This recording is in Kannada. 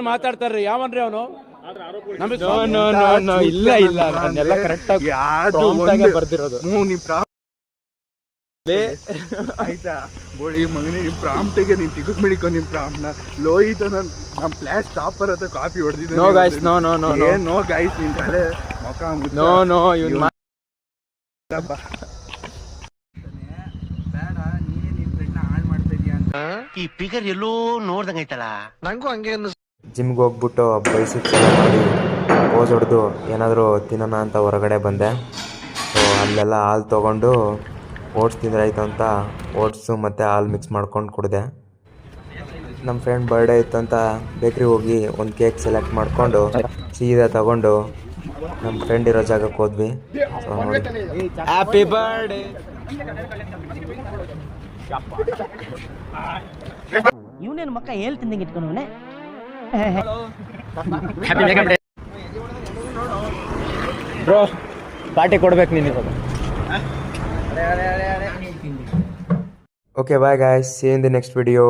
ಮಾತಾಡ್ತಾರ್ರಿ ಯಾವನ್ರಿ ಅವನು ಇಲ್ಲ ಇಲ್ಲ ನಾನೆಲ್ಲ ಕರೆಕ್ಟ್ ಆಗಿ ಬರ್ದಿರೋದು ಆಯ್ತಾ ಬೋಳಿ ಮಗನೇ ನಿಮ್ ಪ್ರಾಂಪ್ಟಿಗೆ ನೀನ್ ತಿಗುದ್ ಮಿಡಿಕೊ ನಿಮ್ ಪ್ರಾಂಪ್ನ ಲೋಹಿತ ನಮ್ ಪ್ಲಾಸ್ ಟಾಪರ್ ಹತ್ರ ಕಾಪಿ ಹೊಡೆದಿದ್ದೆ no guys no no no no guys ನಿನ್ ತಲೆ ಮೊಕ ನೋ ನೋ ಇವನ್ ಬೇಡ ನೀನೇ ನಿನ್ ಫ್ರೆಂಡ್ನ ಹಾಳು ಮಾಡ್ತಾ ಇದೀಯ ಅಂತ ಈ ಫಿಗರ್ ಎಲ್ಲೋ ನೋಡ್ದಂಗೈತಲ್ಲ ನಂಗೂ ಹಂಗೆ ಜಿಮ್ಗೆ ಹೋಗ್ಬಿಟ್ಟು ಬೈಸಿಪ್ಸ್ ಮಾಡಿ ಪೋಸ್ ಹೊಡೆದು ಏನಾದರೂ ತಿನ್ನೋಣ ಅಂತ ಹೊರಗಡೆ ಬಂದೆ. ಸೊ ಅಲ್ಲೆಲ್ಲ ಹಾಲು ತೊಗೊಂಡು ಓಟ್ಸ್ ತಿಂದ್ರಾಯ್ತು ಅಂತ ಓಟ್ಸು ಮತ್ತು ಹಾಲು ಮಿಕ್ಸ್ ಮಾಡ್ಕೊಂಡು ಕುಡಿದೆ. ನಮ್ಮ ಫ್ರೆಂಡ್ ಬರ್ಡೇ ಇತ್ತು ಅಂತ ಬೇಕ್ರಿಗೆ ಹೋಗಿ ಒಂದು ಕೇಕ್ ಸೆಲೆಕ್ಟ್ ಮಾಡಿಕೊಂಡು ಸೀದಾ ತಗೊಂಡು ನಮ್ಮ ಫ್ರೆಂಡ್ ಇರೋ ಜಾಗಕ್ಕೆ ಹೋದ್ವಿ. ಸೊ ನೋಡಿ ಹ್ಯಾಪಿ ಬರ್ಡೇ. ಇವನೇನು ಮಕ್ಕ ಹೇಳ್ತಿದ್ದಂಗೆ ಇಟ್ಕೊಂಡವನೇ. ಬ್ರೋ ಪಾರ್ಟಿ ಕೊಡ್ಬೇಕು ನೀನು ಇವಾಗ. Okay, bye guys. See you in the next video.